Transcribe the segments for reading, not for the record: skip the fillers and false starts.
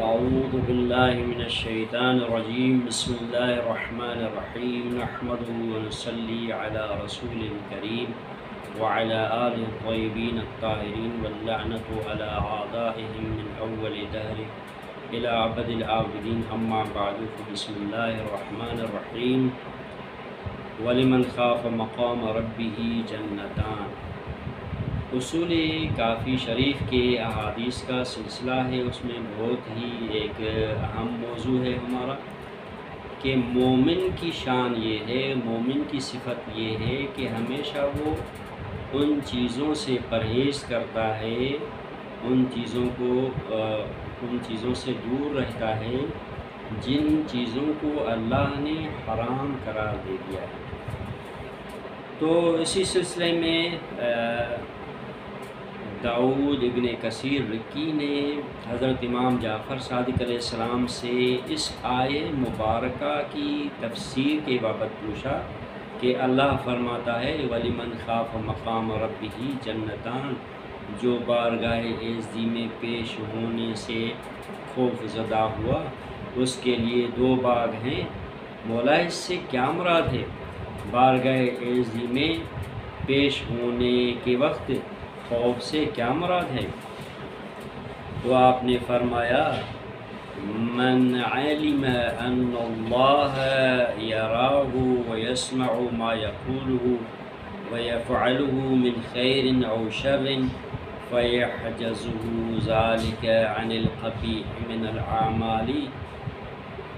أعوذ بالله من الشيطان الرجيم بسم الله الرحمن الرحيم نحمده ونصلي على رسول الكريم وعلى آله الطيبين الطاهرين واللعنة على أعدائهم من أول دهر إلى أبد الآبدين أما بعد بسم الله الرحمن الرحيم ولمن خاف مقام ربه جنتان۔ اصول کافی شریف کے احادیث کا سلسلہ ہے، اس میں بہت ہی ایک اہم موضوع ہے ہمارا کہ مومن کی شان یہ ہے، مومن کی صفت یہ ہے کہ ہمیشہ وہ ان چیزوں سے پرہیز کرتا ہے، ان چیزوں سے دور رہتا ہے جن چیزوں کو اللہ نے حرام قرار دے دیا ہے۔ تو اسی سلسلے میں داؤد ابن کثیر رکی نے حضرت امام جعفر صادق علیہ السلام سے اس آیے مبارکہ کی تفسیر کے بابت پوچھا کہ اللہ فرماتا ہے وَلِمَنْ خَافَ مَقَامَ رَبِّهِ جَنَّتَانِ، جو بارگاہ عزتی میں پیش ہونے سے خوف زدہ ہوا اس کے لیے دو باغ ہیں۔ مولا اس سے کیا مراد ہے؟ بارگاہ عزتی میں پیش ہونے کے وقت خوف سے کیا مراد ہے؟ تو آپ نے فرمایا من علم ان اللہ یراہ ویسمع ما یقولہ ویفعلہ من خیر او شر فیحجزہ ذلک عن القبیح من الاعمال۔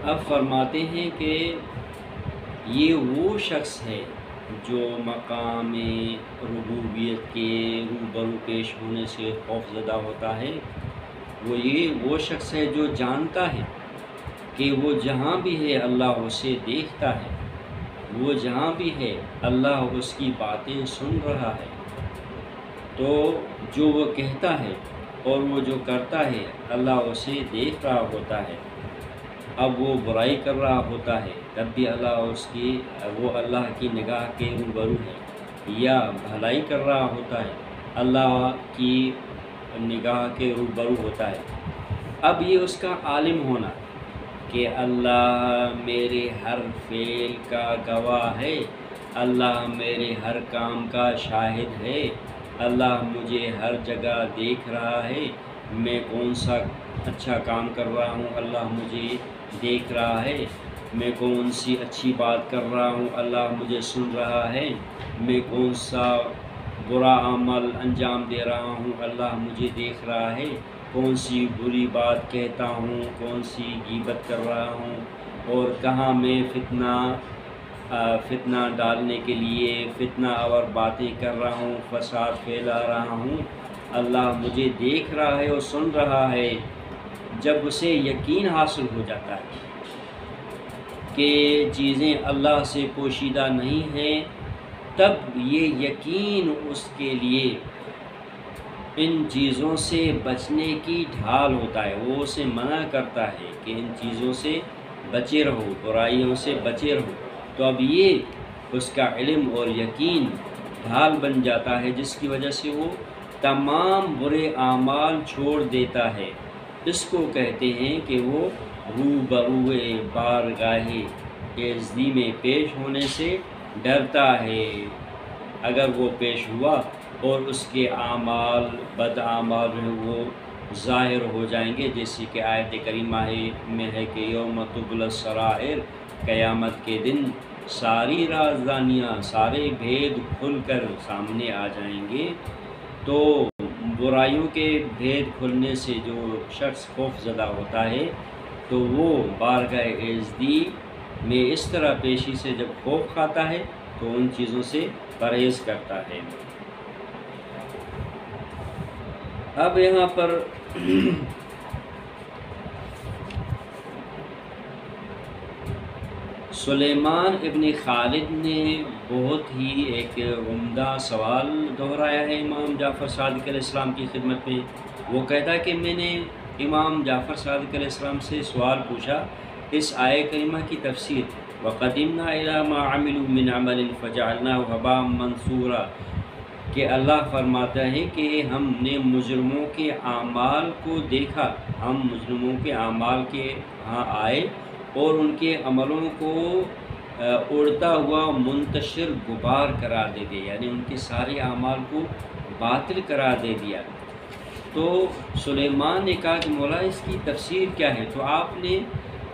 اب فرماتے ہیں کہ یہ وہ شخص ہے جو مقام ربوبیت کے روبرو پیش ہونے سے خوف زدہ ہوتا ہے، وہ شخص ہے جو جانتا ہے کہ وہ جہاں بھی ہے اللہ اسے دیکھتا ہے، وہ جہاں بھی ہے اللہ اس کی باتیں سن رہا ہے، تو جو وہ کہتا ہے اور وہ جو کرتا ہے اللہ اسے دیکھ رہا ہوتا ہے۔ اب وہ برائی کر رہا ہوتا ہے تب بھی وہ اللہ کی نگاہ کے روبرو ہے، یا بھلائی کر رہا ہوتا ہے اللہ کی نگاہ کے روبرو ہوتا ہے۔ اب یہ اس کا عالم ہونا کہ اللہ میرے ہر فعل کا گواہ ہے، اللہ میرے ہر کام کا شاہد ہے، اللہ مجھے ہر جگہ دیکھ رہا ہے، میں کون سا اچھا کام کر رہا ہوں اللہ مجھے دیکھ رہا ہے، میں کون سی اچھی بات کر رہا ہوں اللہ مجھے سن رہا ہے، میں کون سا برا عمل انجام دے رہا ہوں اللہ مجھے دیکھ رہا ہے، کون سی بری بات کہتا ہوں، کون سی غیبت کر رہا ہوں، اور کہاں میں فتنہ ڈالنے کے لیے فتنہ اور باتیں کر رہا ہوں، فساد پھیلا رہا ہوں، اللہ مجھے دیکھ رہا ہے اور سن رہا ہے۔ جب اسے یقین حاصل ہو جاتا ہے کہ چیزیں اللہ سے پوشیدہ نہیں ہیں، تب یہ یقین اس کے لیے ان چیزوں سے بچنے کی ڈھال ہوتا ہے، وہ اسے منع کرتا ہے کہ ان چیزوں سے بچے رہو، برائیوں سے بچے رہو۔ تو اب یہ اس کا علم اور یقین ڈھال بن جاتا ہے جس کی وجہ سے وہ تمام برے اعمال چھوڑ دیتا ہے۔ اس کو کہتے ہیں کہ وہ روبروئے بارگاہ عزتی میں پیش ہونے سے ڈرتا ہے۔ اگر وہ پیش ہوا اور اس کے اعمال بد اعمال وہ ظاہر ہو جائیں گے، جیسے کہ آیت کریمہ میں ہے کہ یوم تبلی السرائر، قیامت کے دن ساری رازدانیاں، سارے بھید کھل کر سامنے آ جائیں گے۔ تو برائیوں کے بھید کھلنے سے جو شخص خوف زدہ ہوتا ہے تو وہ بارگاہ عزتی میں اس طرح پیشی سے جب خوف کھاتا ہے تو ان چیزوں سے پرہیز کرتا ہے۔ اب یہاں پر سلیمان ابن خالد نے بہت ہی ایک عمدہ سوال دہرایا ہے امام جعفر صادق علیہ السلام کی خدمت میں۔ وہ کہتا ہے کہ میں نے امام جعفر صادق علیہ السلام سے سوال پوچھا اس آیہ کریمہ کی تفسیر وَقَدِمْنَا إِلَى مَا عَمِلُوا مِنْ عَمَلٍ فَجَعَلْنَاهُ هَبَاءً مَنْثُورًا، کہ اللہ فرماتا ہے کہ ہم نے مجرموں کے اعمال کو دیکھا، ہم مجرموں کے اعمال کے ہاں آئے اور ان کے عملوں کو اڑتا ہوا منتشر غبار قرار دے دیا، یعنی ان کے سارے اعمال کو باطل قرار دے دیا۔ تو سلیمان نے کہا کہ مولا اس کی تفسیر کیا ہے؟ تو آپ نے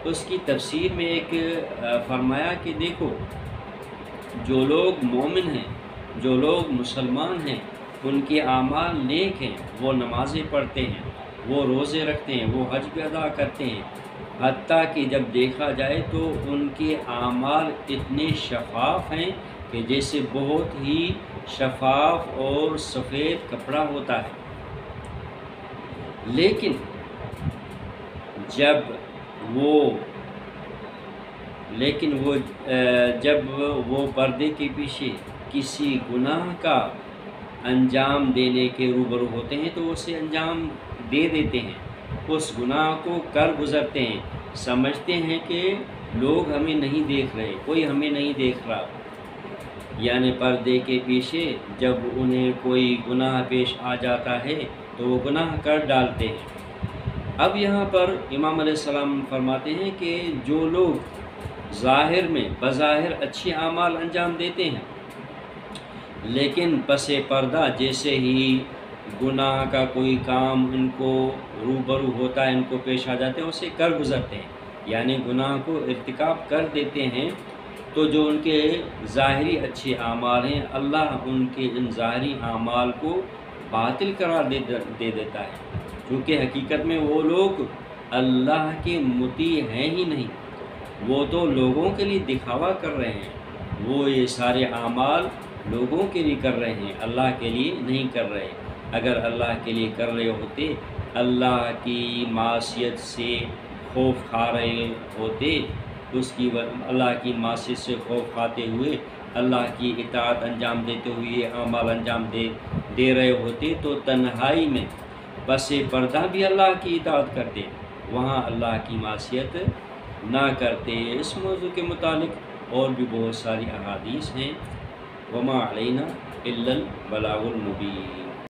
اس کی تفسیر میں ایک فرمایا کہ دیکھو، جو لوگ مومن ہیں، جو لوگ مسلمان ہیں، ان کے اعمال نیک ہیں، وہ نمازیں پڑھتے ہیں، وہ روزے رکھتے ہیں، وہ حج بھی ادا کرتے ہیں، حتیٰ کہ جب دیکھا جائے تو ان کے اعمال اتنے شفاف ہیں کہ جیسے بہت ہی شفاف اور سفید کپڑا ہوتا ہے، لیکن جب وہ پردے کے پیچھے کسی گناہ کا انجام دینے کے روبرو ہوتے ہیں تو اسے انجام دے دیتے ہیں، اس گناہ کو کر گزرتے ہیں، سمجھتے ہیں کہ لوگ ہمیں نہیں دیکھ رہے، کوئی ہمیں نہیں دیکھ رہا، یعنی پردے کے پیچھے جب انہیں کوئی گناہ پیش آ جاتا ہے تو وہ گناہ کر ڈالتے ہیں۔ اب یہاں پر امام علیہ السلام فرماتے ہیں کہ جو لوگ ظاہر میں بظاہر اچھے اعمال انجام دیتے ہیں، لیکن پس پردہ جیسے ہی گناہ کا کوئی کام ان کو روبرو ہوتا ہے، ان کو پیش آ جاتے ہیں، اسے کر گزرتے ہیں، یعنی گناہ کو ارتکاب کر دیتے ہیں، تو جو ان کے ظاہری اچھے اعمال ہیں اللہ ان کے ان ظاہری اعمال کو باطل قرار دے دیتا ہے، کیونکہ حقیقت میں وہ لوگ اللہ کے مطیع ہیں ہی نہیں، وہ تو لوگوں کے لیے دکھاوا کر رہے ہیں، وہ یہ سارے اعمال لوگوں کے لیے کر رہے ہیں، اللہ کے لیے نہیں کر رہے۔ اگر اللہ کے لیے کر رہے ہوتے، اللہ کی معصیت سے خوف کھا رہے ہوتے، اللہ کی معصیت سے خوف کھاتے ہوئے اللہ کی اطاعت انجام دیتے ہوئے اعمال انجام دے رہے ہوتے تو تنہائی میں بس پردہ بھی اللہ کی اطاعت کرتے، وہاں اللہ کی معصیت نہ کرتے۔ اس موضوع کے متعلق اور بھی بہت ساری احادیث ہیں۔ وما علینا الا البلاغ المبین۔